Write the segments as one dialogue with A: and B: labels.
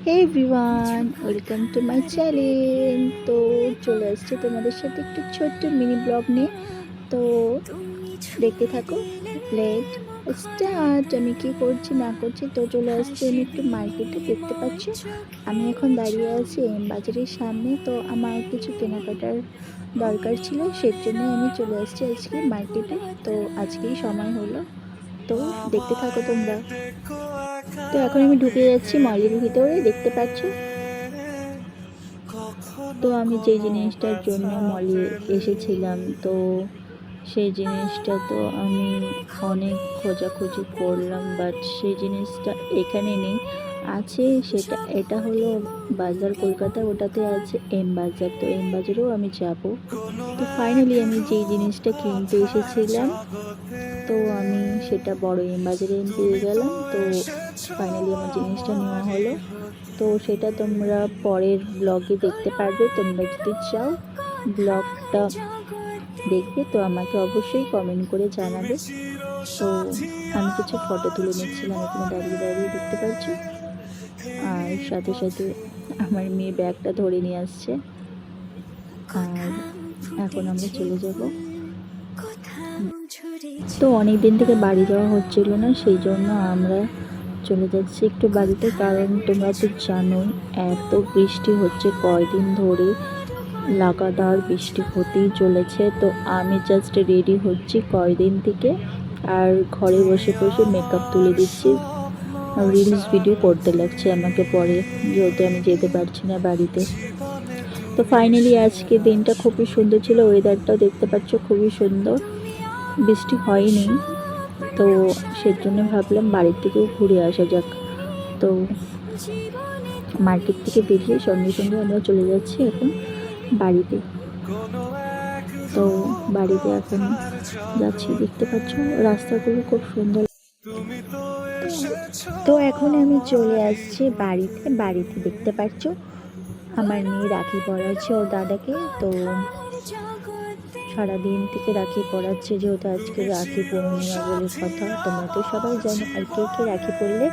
A: Hey everyone, welcome to my channel. তো চলে আসছে তোমাদের সাথে একটু ছোট্ট মিনি ব্লগ নিয়ে। তো দেখতে থাকো, লেট স্টার্ট। আমি কি করছি না করছি, তো চলে আসছি আমি একটু মার্কেটে। দেখতে পাচ্ছ আমি এখন দাঁড়িয়ে আছি এম বাজারের সামনে। তো আমার কিছু কেনাকাটার দরকার ছিল, সের জন্য আমি চলে আসছি আজকে মার্কেটে। তো আজকেই সময় হলো, তো দেখতে থাকো তোমরা। তো এখন আমি ঢুকে যাচ্ছি মলের ভিতরে, দেখতে পাচ্ছ। তো আমি যে জিনিসটার জন্য মলে এসেছিলাম, তো সেই জিনিসটা তো আমি অনেক খোঁজাখুঁজি করলাম, বাট সেই জিনিসটা এখানে নেই। আছে সেটা, এটা হলো বাজার কলকাতা, ওটাতে আছে এম বাজার। তো এম বাজারেও আমি যাব। তো ফাইনালি আমি যেই জিনিসটা কিনতে এসেছিলাম, তো আমি সেটা বড় এম বাজারে পেয়ে গেলাম। তো ফাইনালি আমার জিনিসটা নেওয়া হলো। তো সেটা তোমরা পরের ব্লগে দেখতে পারবে। তোমরা যদি চাও ব্লগটা দেখবে, তো আমাকে অবশ্যই কমেন্ট করে জানাবে। তো আমি কিছু ফটো তুলে নিচ্ছিলাম এখানে দাঁড়িয়ে দাঁড়িয়ে, দেখতে পাচ্ছ। আর সাথে সাথে আমার মেয়ে ব্যাগটা ধরে নিয়ে আসছে। আর এখন আমরা চলে যাব। তো অনেক দিন থেকে বাড়ি যাওয়া হচ্ছিল না, সেই জন্য আমরা চলে যাচ্ছি একটু বাড়িতে। কারণ তোমরা তো জানোই এত বৃষ্টি হচ্ছে কয়দিন ধরে, লাগাতার বৃষ্টি হতেই চলেছে। তো আমি জাস্ট রেডি হচ্ছি কয়দিন থেকে, আর ঘরে বসে বসে মেকআপ তুলে দিচ্ছি। রিলস ভিডিও করতে লাগছে আমাকে পরে, যেহেতু আমি যেতে পারছি না বাড়িতে। তো ফাইনালি আজকে দিনটা খুবই সুন্দর ছিল, ওয়েদারটাও দেখতে পাচ্ছ খুবই সুন্দর, বৃষ্টি হয়নি। তো সেজন্য ভাবলাম বাড়ির থেকেও ঘুরে আসা যাক। তো মার্কেট থেকে বেরিয়ে সঙ্গে সঙ্গে আমরা চলে যাচ্ছি এখন বাড়িতে। তো বাড়িতে এখন যাচ্ছি, দেখতে পাচ্ছ রাস্তাগুলো খুব সুন্দর। তো এখন আমি চলে আসছি বাড়িতে দেখতে পাচ্ছ আমার মেয়ে রাখি পরাচ্ছে ওর দাদাকে। তো সারাদিন থেকে রাখি পরাচ্ছে, যেহেতু আজকে রাখি পূর্ণিমা বলে কথা। তোমরা তো সবাই জানো। আর কে কে রাখি পরলে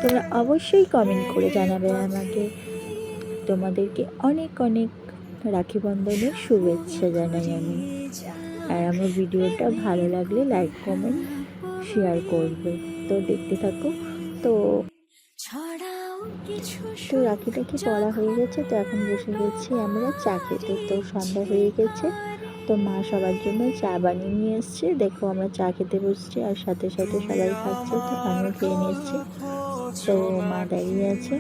A: তোমরা অবশ্যই কমেন্ট করে জানাবে আমাকে। তোমাদেরকে অনেক অনেক রাখি বন্ধনের শুভেচ্ছা জানাই আমি। আর আমার ভিডিওটা ভালো লাগলে লাইক কমেন্ট শেয়ার করবে। তো দেখতে থাকো। তো তো রাখি টাখি পড়া হয়ে গেছে, তো এখন বসে গেছি আমরা চা খেতে। তো সন্ধ্যা হয়ে গেছে, তো মা সবার জন্য চা বানিয়ে নিয়ে এসছে। দেখো আমরা চা খেতে বসছি, আর সাথে সাথে সবাই খাচ্ছে। তো আমিও খেয়ে নিয়েছি। তো মা দাঁড়িয়ে আছে।